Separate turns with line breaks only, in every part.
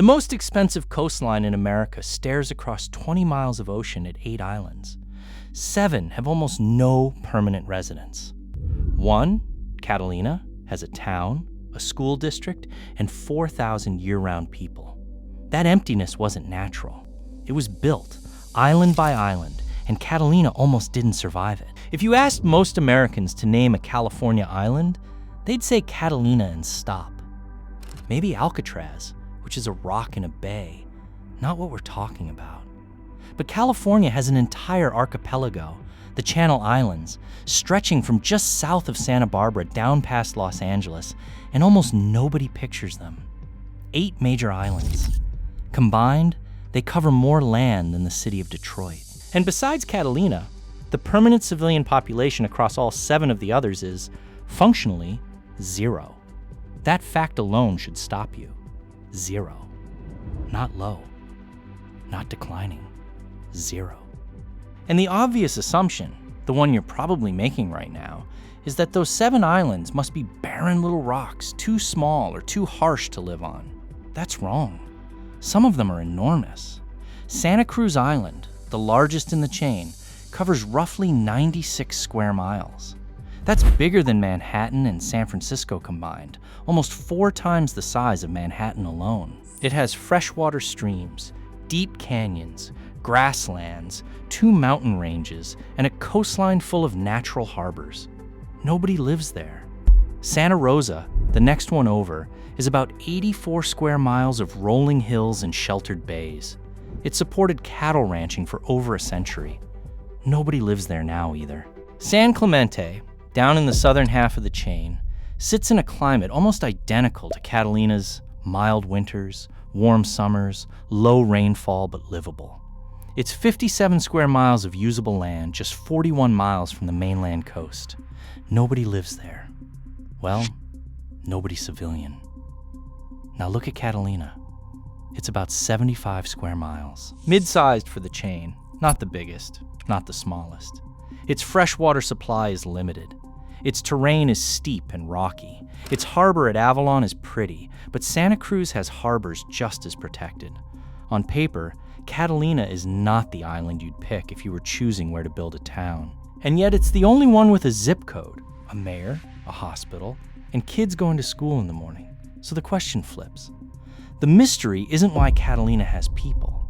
The most expensive coastline in America stares across 20 miles of ocean at 8 islands. 7 have almost no permanent residents. 1, Catalina, has a town, a school district, and 4,000 year-round people. That emptiness wasn't natural. It was built, island by island, and Catalina almost didn't survive it. If you asked most Americans to name a California island, they'd say Catalina and stop. Maybe Alcatraz, which is a rock in a bay. Not what we're talking about. But California has an entire archipelago, the Channel Islands, stretching from just south of Santa Barbara down past Los Angeles, and almost nobody pictures them. 8 major islands. Combined, they cover more land than the city of Detroit. And besides Catalina, the permanent civilian population across all 7 of the others is, functionally, 0. That fact alone should stop you. 0. Not low. Not declining. 0. And the obvious assumption, the one you're probably making right now, is that those 7 islands must be barren little rocks, too small or too harsh to live on. That's wrong. Some of them are enormous. Santa Cruz Island, the largest in the chain, covers roughly 96 square miles. That's bigger than Manhattan and San Francisco combined, almost 4 times the size of Manhattan alone. It has freshwater streams, deep canyons, grasslands, 2 mountain ranges, and a coastline full of natural harbors. Nobody lives there. Santa Rosa, the next one over, is about 84 square miles of rolling hills and sheltered bays. It supported cattle ranching for over a century. Nobody lives there now either. San Clemente, down in the southern half of the chain, sits in a climate almost identical to Catalina's: mild winters, warm summers, low rainfall but livable. It's 57 square miles of usable land, just 41 miles from the mainland coast. Nobody lives there. Well, nobody civilian. Now look at Catalina. It's about 75 square miles. Mid-sized for the chain, not the biggest, not the smallest. Its freshwater supply is limited. Its terrain is steep and rocky. Its harbor at Avalon is pretty, but Santa Cruz has harbors just as protected. On paper, Catalina is not the island you'd pick if you were choosing where to build a town. And yet it's the only one with a zip code, a mayor, a hospital, and kids going to school in the morning. So the question flips. The mystery isn't why Catalina has people.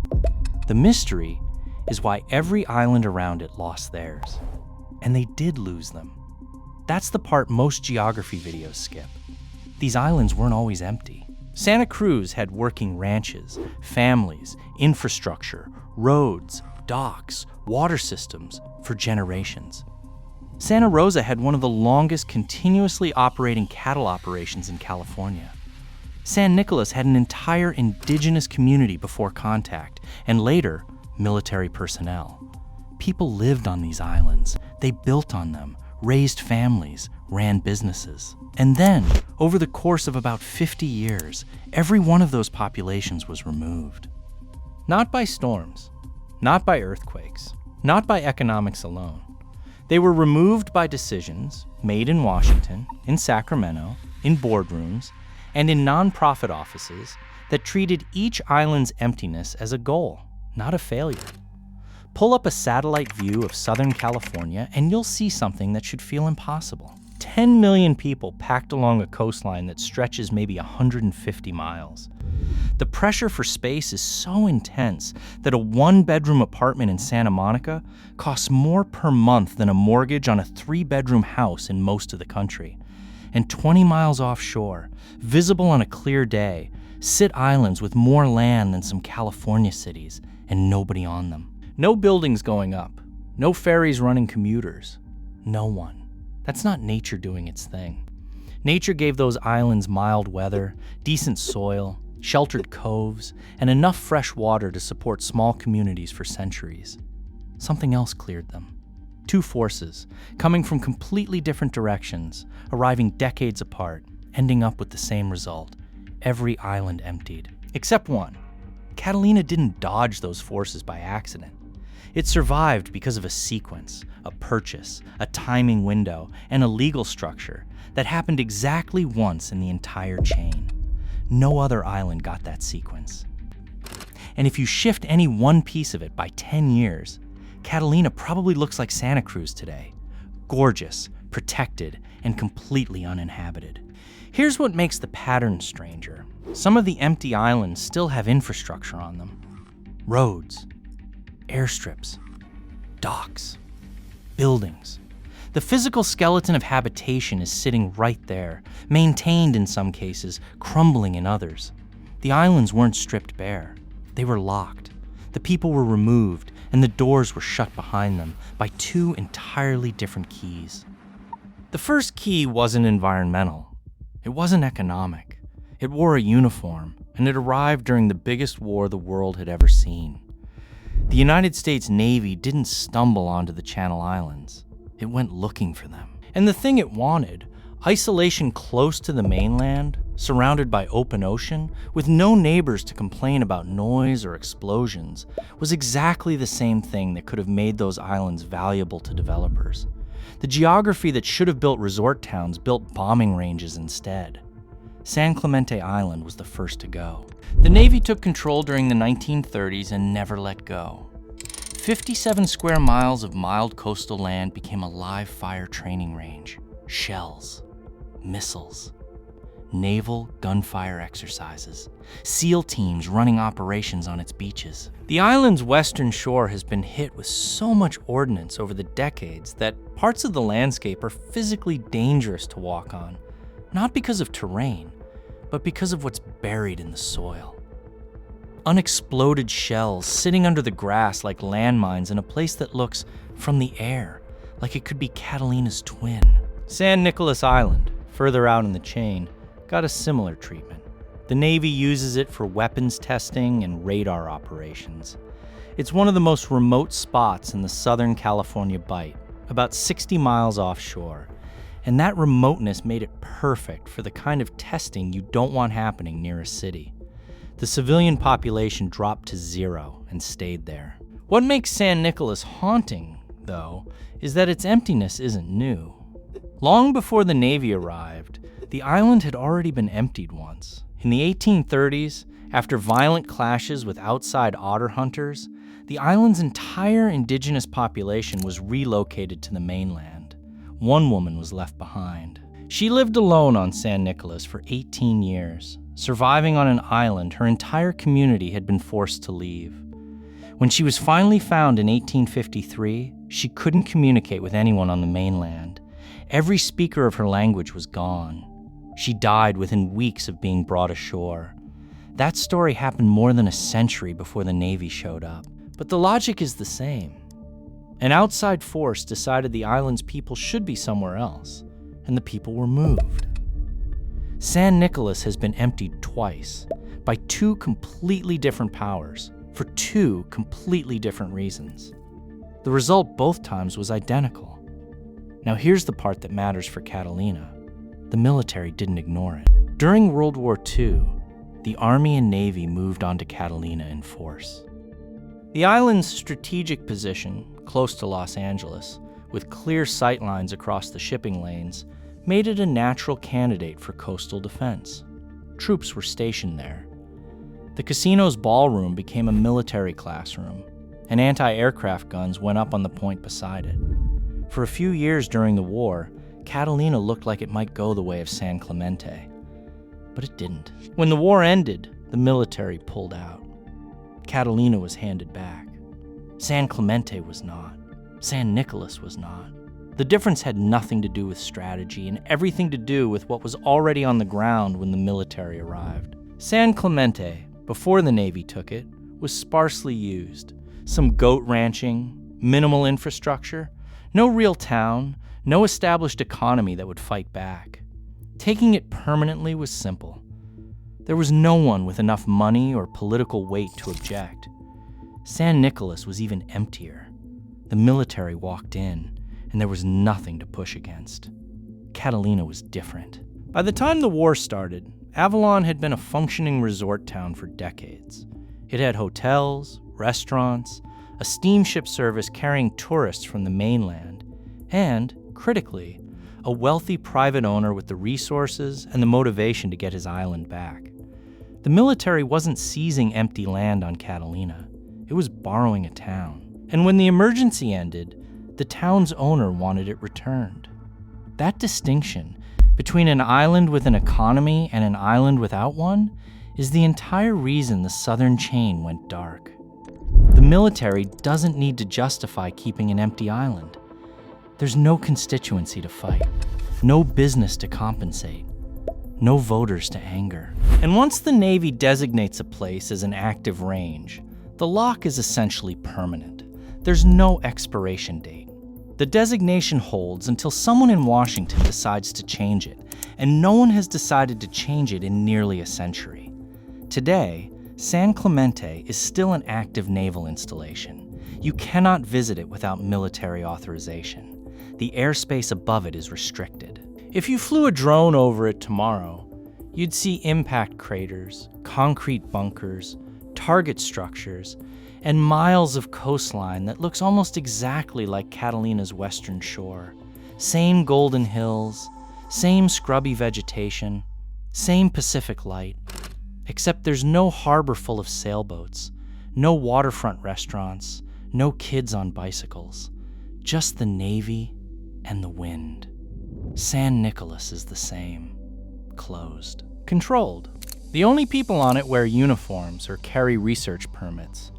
The mystery is why every island around it lost theirs. And they did lose them. That's the part most geography videos skip. These islands weren't always empty. Santa Cruz had working ranches, families, infrastructure, roads, docks, water systems for generations. Santa Rosa had one of the longest continuously operating cattle operations in California. San Nicolas had an entire indigenous community before contact, and later, military personnel. People lived on these islands. They built on them, raised families, ran businesses. And then, over the course of about 50 years, every one of those populations was removed. Not by storms, not by earthquakes, not by economics alone. They were removed by decisions made in Washington, in Sacramento, in boardrooms, and in nonprofit offices that treated each island's emptiness as a goal, not a failure. Pull up a satellite view of Southern California and you'll see something that should feel impossible. 10 million people packed along a coastline that stretches maybe 150 miles. The pressure for space is so intense that a 1-bedroom apartment in Santa Monica costs more per month than a mortgage on a 3-bedroom house in most of the country. And 20 miles offshore, visible on a clear day, sit islands with more land than some California cities, and nobody on them. No buildings going up, no ferries running commuters, no one. That's not nature doing its thing. Nature gave those islands mild weather, decent soil, sheltered coves, and enough fresh water to support small communities for centuries. Something else cleared them. 2 forces, coming from completely different directions, arriving decades apart, ending up with the same result. Every island emptied. Except one. Catalina didn't dodge those forces by accident. It survived because of a sequence, a purchase, a timing window, and a legal structure that happened exactly once in the entire chain. No other island got that sequence. And if you shift any one piece of it by 10 years, Catalina probably looks like Santa Cruz today. Gorgeous, protected, and completely uninhabited. Here's what makes the pattern stranger. Some of the empty islands still have infrastructure on them. Roads, airstrips, docks, buildings. The physical skeleton of habitation is sitting right there, maintained in some cases, crumbling in others. The islands weren't stripped bare. They were locked. The people were removed, and the doors were shut behind them by two entirely different keys. The first key wasn't environmental. It wasn't economic. It wore a uniform, and it arrived during the biggest war the world had ever seen. The United States Navy didn't stumble onto the Channel Islands. It went looking for them. And the thing it wanted, isolation close to the mainland, surrounded by open ocean, with no neighbors to complain about noise or explosions, was exactly the same thing that could have made those islands valuable to developers. The geography that should have built resort towns built bombing ranges instead. San Clemente Island was the first to go. The Navy took control during the 1930s and never let go. 57 square miles of mild coastal land became a live fire training range. Shells, missiles, naval gunfire exercises, SEAL teams running operations on its beaches. The island's western shore has been hit with so much ordnance over the decades that parts of the landscape are physically dangerous to walk on, not because of terrain, but because of what's buried in the soil. Unexploded shells sitting under the grass like landmines in a place that looks, from the air, like it could be Catalina's twin. San Nicolas Island, further out in the chain, got a similar treatment. The Navy uses it for weapons testing and radar operations. It's one of the most remote spots in the Southern California Bight, about 60 miles offshore, and that remoteness made it perfect for the kind of testing you don't want happening near a city. The civilian population dropped to zero and stayed there. What makes San Nicolas haunting, though, is that its emptiness isn't new. Long before the Navy arrived, the island had already been emptied once. In the 1830s, after violent clashes with outside otter hunters, the island's entire indigenous population was relocated to the mainland. One woman was left behind. She lived alone on San Nicolas for 18 years. Surviving on an island, her entire community had been forced to leave. When she was finally found in 1853, she couldn't communicate with anyone on the mainland. Every speaker of her language was gone. She died within weeks of being brought ashore. That story happened more than a century before the Navy showed up. But the logic is the same. An outside force decided the island's people should be somewhere else, and the people were moved. San Nicolas has been emptied twice, by two completely different powers, for two completely different reasons. The result both times was identical. Now here's the part that matters for Catalina. The military didn't ignore it. During World War II, the Army and Navy moved onto Catalina in force. The island's strategic position, close to Los Angeles, with clear sightlines across the shipping lanes, made it a natural candidate for coastal defense. Troops were stationed there. The casino's ballroom became a military classroom, and anti-aircraft guns went up on the point beside it. For a few years during the war, Catalina looked like it might go the way of San Clemente. But it didn't. When the war ended, the military pulled out. Catalina was handed back. San Clemente was not. San Nicolas was not. The difference had nothing to do with strategy and everything to do with what was already on the ground when the military arrived. San Clemente, before the Navy took it, was sparsely used. Some goat ranching, minimal infrastructure, no real town, no established economy that would fight back. Taking it permanently was simple. There was no one with enough money or political weight to object. San Nicolas was even emptier. The military walked in, and there was nothing to push against. Catalina was different. By the time the war started, Avalon had been a functioning resort town for decades. It had hotels, restaurants, a steamship service carrying tourists from the mainland, and, critically, a wealthy private owner with the resources and the motivation to get his island back. The military wasn't seizing empty land on Catalina. It was borrowing a town. And when the emergency ended, the town's owner wanted it returned. That distinction between an island with an economy and an island without one is the entire reason the southern chain went dark. The military doesn't need to justify keeping an empty island. There's no constituency to fight, no business to compensate, no voters to anger. And once the Navy designates a place as an active range, the lock is essentially permanent. There's no expiration date. The designation holds until someone in Washington decides to change it, and no one has decided to change it in nearly a century. Today, San Clemente is still an active naval installation. You cannot visit it without military authorization. The airspace above it is restricted. If you flew a drone over it tomorrow, you'd see impact craters, concrete bunkers, target structures, and miles of coastline that looks almost exactly like Catalina's western shore. Same golden hills, same scrubby vegetation, same Pacific light, except there's no harbor full of sailboats, no waterfront restaurants, no kids on bicycles, just the Navy and the wind. San Nicolas is the same, closed. Controlled. The only people on it wear uniforms or carry research permits.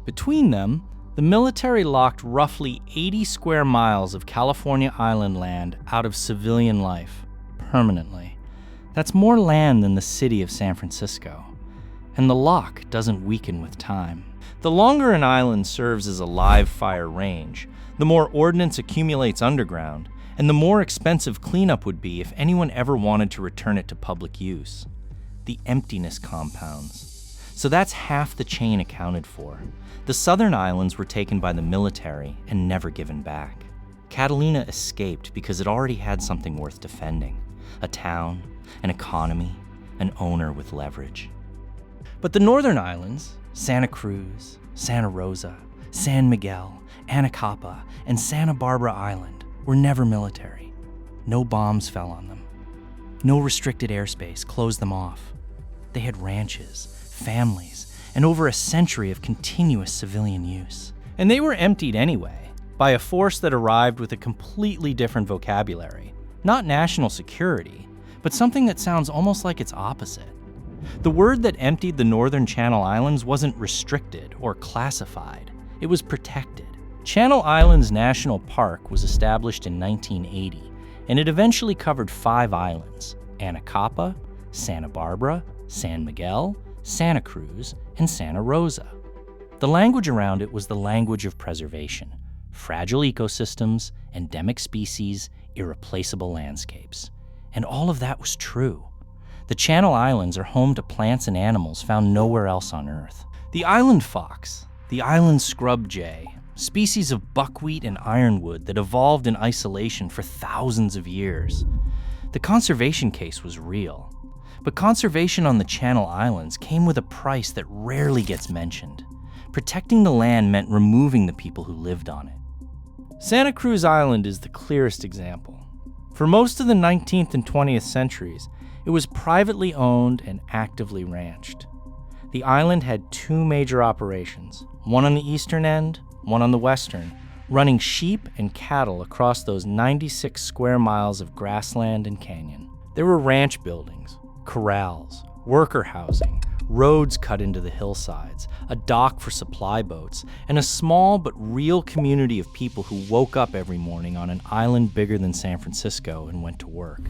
Between them, the military locked roughly 80 square miles of California island land out of civilian life, permanently. That's more land than the city of San Francisco. And the lock doesn't weaken with time. The longer an island serves as a live fire range, the more ordnance accumulates underground, and the more expensive cleanup would be if anyone ever wanted to return it to public use. The emptiness compounds. So that's half the chain accounted for. The southern islands were taken by the military and never given back. Catalina escaped because it already had something worth defending. A town, an economy, an owner with leverage. But the northern islands, Santa Cruz, Santa Rosa, San Miguel, Anacapa, and Santa Barbara Island, were never military. No bombs fell on them. No restricted airspace closed them off. They had ranches, families, and over a century of continuous civilian use. And they were emptied anyway, by a force that arrived with a completely different vocabulary. Not national security, but something that sounds almost like its opposite. The word that emptied the northern Channel Islands wasn't restricted or classified. It was protected. Channel Islands National Park was established in 1980, and it eventually covered 5 islands: Anacapa, Santa Barbara, San Miguel, Santa Cruz, and Santa Rosa. The language around it was the language of preservation: fragile ecosystems, endemic species, irreplaceable landscapes. And all of that was true. The Channel Islands are home to plants and animals found nowhere else on Earth. The island fox, the island scrub jay, species of buckwheat and ironwood that evolved in isolation for thousands of years. The conservation case was real. But conservation on the Channel Islands came with a price that rarely gets mentioned. Protecting the land meant removing the people who lived on it. Santa Cruz Island is the clearest example. For most of the 19th and 20th centuries, it was privately owned and actively ranched. The island had 2 major operations, one on the eastern end, one on the western, running sheep and cattle across those 96 square miles of grassland and canyon. There were ranch buildings, corrals, worker housing, roads cut into the hillsides, a dock for supply boats, and a small but real community of people who woke up every morning on an island bigger than San Francisco and went to work.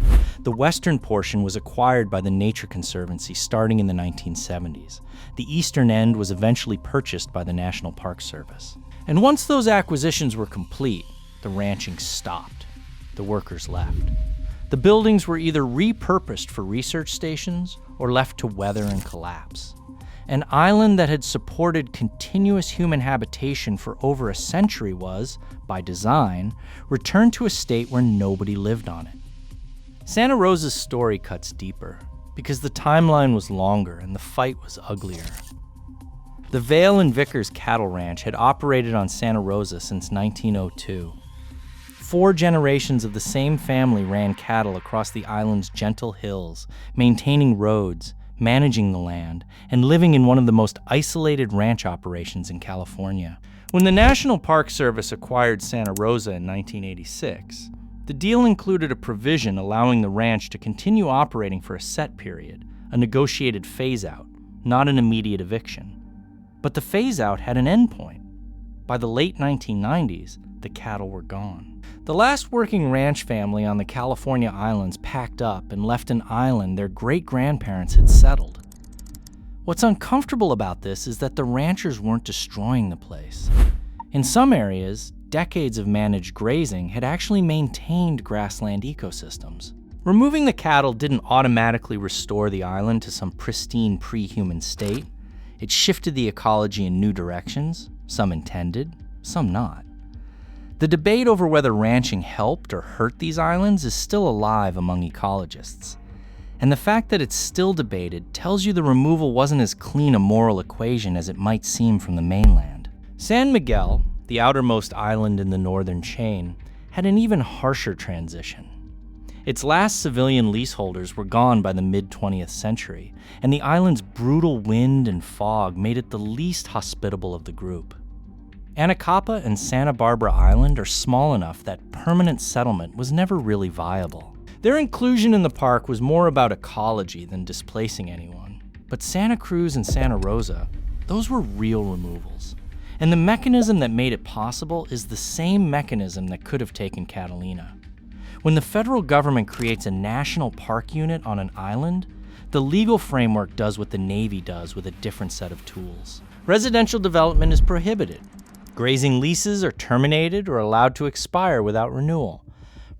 The western portion was acquired by the Nature Conservancy starting in the 1970s. The eastern end was eventually purchased by the National Park Service. And once those acquisitions were complete, the ranching stopped. The workers left. The buildings were either repurposed for research stations or left to weather and collapse. An island that had supported continuous human habitation for over a century was, by design, returned to a state where nobody lived on it. Santa Rosa's story cuts deeper, because the timeline was longer and the fight was uglier. The Vail and Vickers Cattle Ranch had operated on Santa Rosa since 1902. 4 generations of the same family ran cattle across the island's gentle hills, maintaining roads, managing the land, and living in one of the most isolated ranch operations in California. When the National Park Service acquired Santa Rosa in 1986, the deal included a provision allowing the ranch to continue operating for a set period, a negotiated phase-out, not an immediate eviction. But the phase-out had an endpoint. By the late 1990s, the cattle were gone. The last working ranch family on the California islands packed up and left an island their great-grandparents had settled. What's uncomfortable about this is that the ranchers weren't destroying the place. In some areas, decades of managed grazing had actually maintained grassland ecosystems. Removing the cattle didn't automatically restore the island to some pristine pre-human state. It shifted the ecology in new directions, some intended, some not. The debate over whether ranching helped or hurt these islands is still alive among ecologists. And the fact that it's still debated tells you the removal wasn't as clean a moral equation as it might seem from the mainland. San Miguel, the outermost island in the northern chain, had an even harsher transition. Its last civilian leaseholders were gone by the mid-20th century, and the island's brutal wind and fog made it the least hospitable of the group. Anacapa and Santa Barbara Island are small enough that permanent settlement was never really viable. Their inclusion in the park was more about ecology than displacing anyone. But Santa Cruz and Santa Rosa, those were real removals. And the mechanism that made it possible is the same mechanism that could have taken Catalina. When the federal government creates a national park unit on an island, the legal framework does what the Navy does with a different set of tools. Residential development is prohibited. Grazing leases are terminated or allowed to expire without renewal.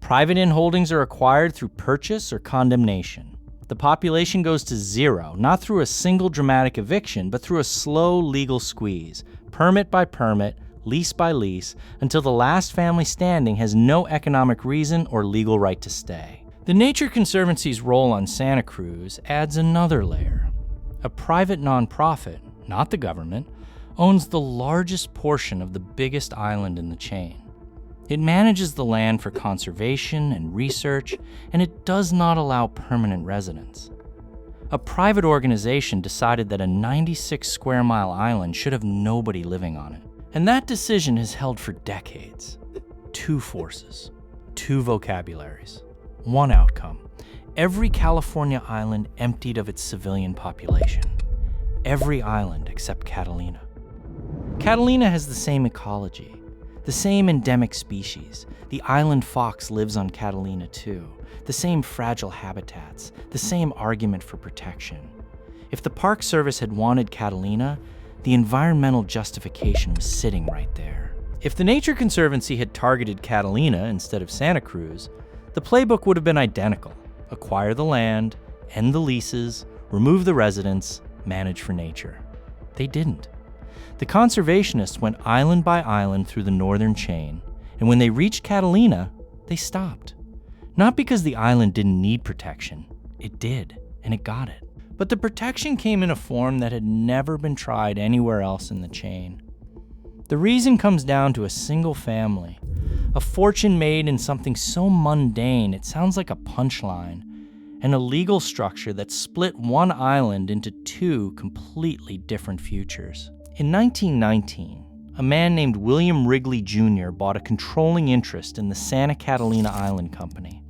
Private inholdings are acquired through purchase or condemnation. The population goes to zero, not through a single dramatic eviction, but through a slow legal squeeze, permit by permit, lease by lease, until the last family standing has no economic reason or legal right to stay. The Nature Conservancy's role on Santa Cruz adds another layer. A private nonprofit, not the government, owns the largest portion of the biggest island in the chain. It manages the land for conservation and research, and it does not allow permanent residence. A private organization decided that a 96 square mile island should have nobody living on it. And that decision has held for decades. Two forces, two vocabularies, one outcome. Every California island emptied of its civilian population. Every island except Catalina. Catalina has the same ecology, the same endemic species. The island fox lives on Catalina too. The same fragile habitats, the same argument for protection. If the Park Service had wanted Catalina, the environmental justification was sitting right there. If the Nature Conservancy had targeted Catalina instead of Santa Cruz, the playbook would have been identical. Acquire the land, end the leases, remove the residents, manage for nature. They didn't. The conservationists went island by island through the northern chain, and when they reached Catalina, they stopped. Not because the island didn't need protection. It did, and it got it. But the protection came in a form that had never been tried anywhere else in the chain. The reason comes down to a single family, a fortune made in something so mundane it sounds like a punchline, and a legal structure that split one island into two completely different futures. In 1919, a man named William Wrigley Jr. bought a controlling interest in the Santa Catalina Island Company.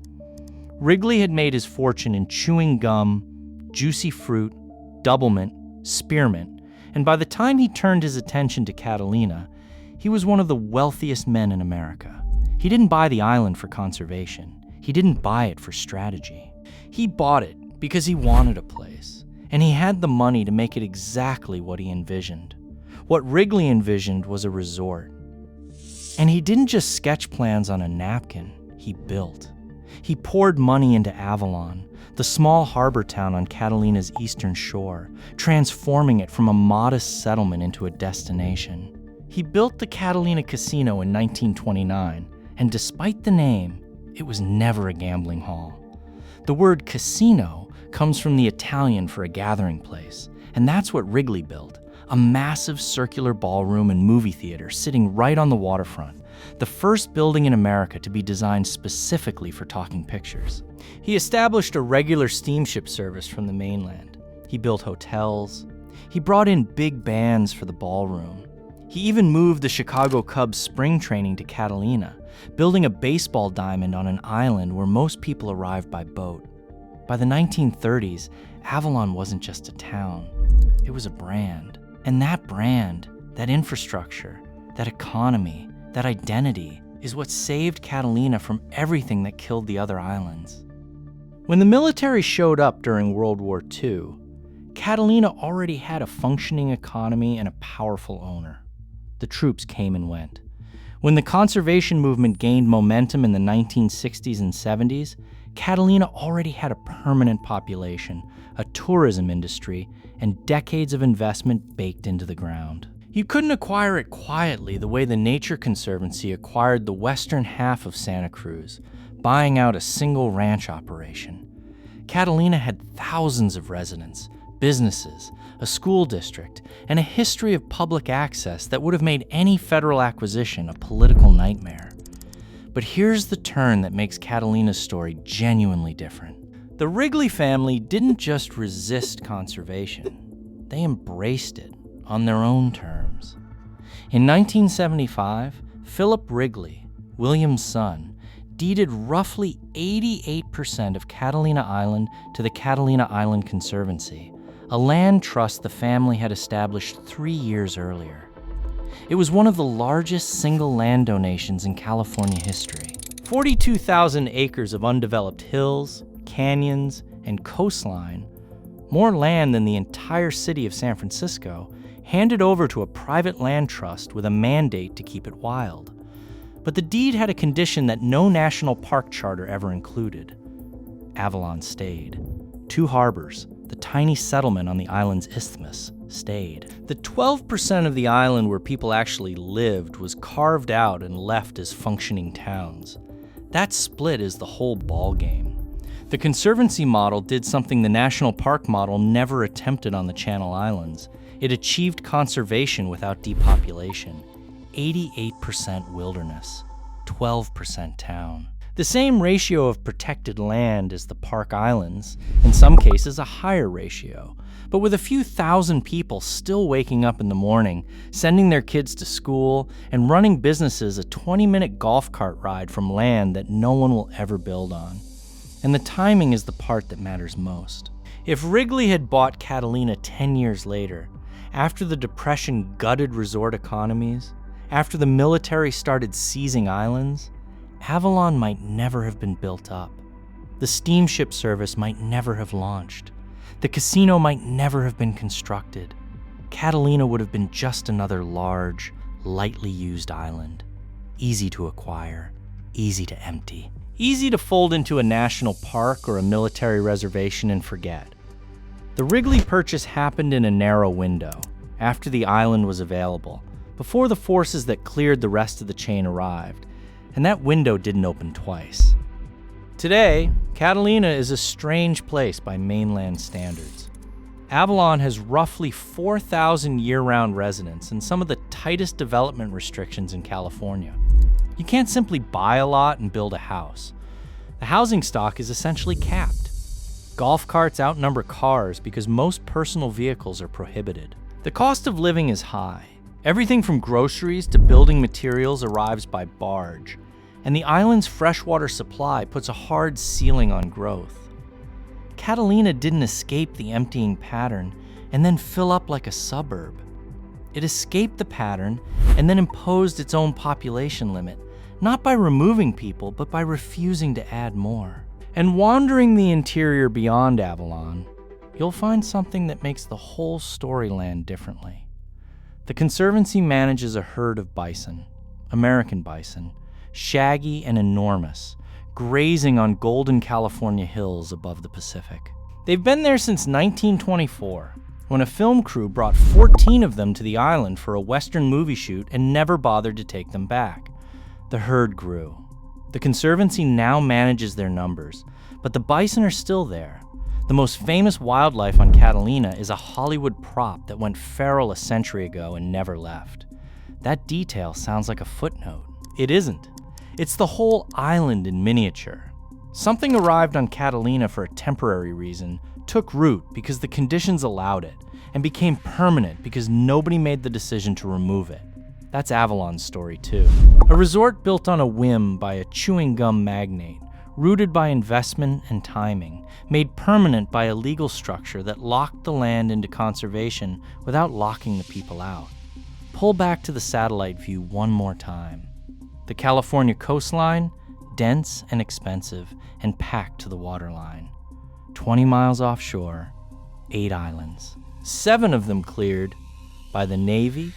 Wrigley had made his fortune in chewing gum, juicy fruit, doublemint, spearmint, and by the time he turned his attention to Catalina, he was one of the wealthiest men in America. He didn't buy the island for conservation. He didn't buy it for strategy. He bought it because he wanted a place, and he had the money to make it exactly what he envisioned. What Wrigley envisioned was a resort. And he didn't just sketch plans on a napkin, he built. He poured money into Avalon, the small harbor town on Catalina's eastern shore, transforming it from a modest settlement into a destination. He built the Catalina Casino in 1929, and despite the name, it was never a gambling hall. The word casino comes from the Italian for a gathering place, and that's what Wrigley built, a massive circular ballroom and movie theater sitting right on the waterfront, the first building in America to be designed specifically for talking pictures. He established a regular steamship service from the mainland, He built hotels. He brought in big bands for the ballroom. He even moved the Chicago Cubs spring training to Catalina, building a baseball diamond on an island where most people arrived by boat. By the 1930s, Avalon wasn't just a town. It was a brand. And that brand, that infrastructure, that economy, that identity is what saved Catalina from everything that killed the other islands. When the military showed up during World War II, Catalina already had a functioning economy and a powerful owner. The troops came and went. When the conservation movement gained momentum in the 1960s and 70s, Catalina already had a permanent population, a tourism industry, and decades of investment baked into the ground. You couldn't acquire it quietly the way the Nature Conservancy acquired the western half of Santa Cruz, buying out a single ranch operation. Catalina had thousands of residents, businesses, a school district, and a history of public access that would have made any federal acquisition a political nightmare. But here's the turn that makes Catalina's story genuinely different. The Wrigley family didn't just resist conservation, they embraced it on their own terms. In 1975, Philip Wrigley, William's son, deeded roughly 88% of Catalina Island to the Catalina Island Conservancy, a land trust the family had established 3 years earlier. It was one of the largest single land donations in California history. 42,000 acres of undeveloped hills, canyons, and coastline, more land than the entire city of San Francisco, handed over to a private land trust with a mandate to keep it wild. But the deed had a condition that no national park charter ever included. Avalon stayed. Two Harbors, the tiny settlement on the island's isthmus, stayed. The 12% of the island where people actually lived was carved out and left as functioning towns. That split is the whole ballgame. The Conservancy model did something the National Park model never attempted on the Channel Islands. It achieved conservation without depopulation. 88% wilderness, 12% town. The same ratio of protected land as the Park Islands, in some cases a higher ratio, but with a few thousand people still waking up in the morning, sending their kids to school, and running businesses a 20-minute golf cart ride from land that no one will ever build on. And the timing is the part that matters most. If Wrigley had bought Catalina 10 years later, after the Depression gutted resort economies, after the military started seizing islands, Avalon might never have been built up. The steamship service might never have launched. The casino might never have been constructed. Catalina would have been just another large, lightly used island. Easy to acquire, easy to empty. Easy to fold into a national park or a military reservation and forget. The Wrigley purchase happened in a narrow window, after the island was available, before the forces that cleared the rest of the chain arrived, and that window didn't open twice. Today, Catalina is a strange place by mainland standards. Avalon has roughly 4,000 year-round residents and some of the tightest development restrictions in California. You can't simply buy a lot and build a house. The housing stock is essentially capped. Golf carts outnumber cars because most personal vehicles are prohibited. The cost of living is high. Everything from groceries to building materials arrives by barge, and the island's freshwater supply puts a hard ceiling on growth. Catalina didn't escape the emptying pattern and then fill up like a suburb. It escaped the pattern and then imposed its own population limit, not by removing people, but by refusing to add more. And wandering the interior beyond Avalon, you'll find something that makes the whole story land differently. The Conservancy manages a herd of bison, American bison, shaggy and enormous, grazing on golden California hills above the Pacific. They've been there since 1924, when a film crew brought 14 of them to the island for a Western movie shoot and never bothered to take them back. The herd grew. The Conservancy now manages their numbers, but the bison are still there. The most famous wildlife on Catalina is a Hollywood prop that went feral a century ago and never left. That detail sounds like a footnote. It isn't. It's the whole island in miniature. Something arrived on Catalina for a temporary reason took root because the conditions allowed it, and became permanent because nobody made the decision to remove it. That's Avalon's story too. A resort built on a whim by a chewing gum magnate, rooted by investment and timing, made permanent by a legal structure that locked the land into conservation without locking the people out. Pull back to the satellite view one more time. The California coastline, dense and expensive, and packed to the waterline. 20 miles offshore, 8 islands. 7 of them cleared by the Navy,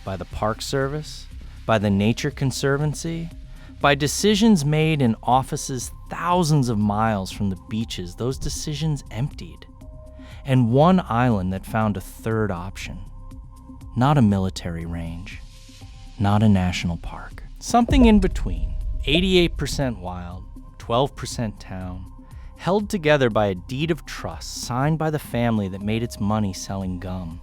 by the Park Service, by the Nature Conservancy, by decisions made in offices thousands of miles from the beaches. Those decisions emptied. And 1 island that found a third option. Not a military range, not a national park. Something in between, 88% wild, 12% town, held together by a deed of trust signed by the family that made its money selling gum.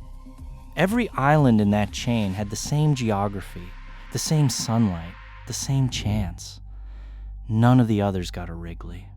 Every island in that chain had the same geography, the same sunlight, the same chance. None of the others got a Wrigley.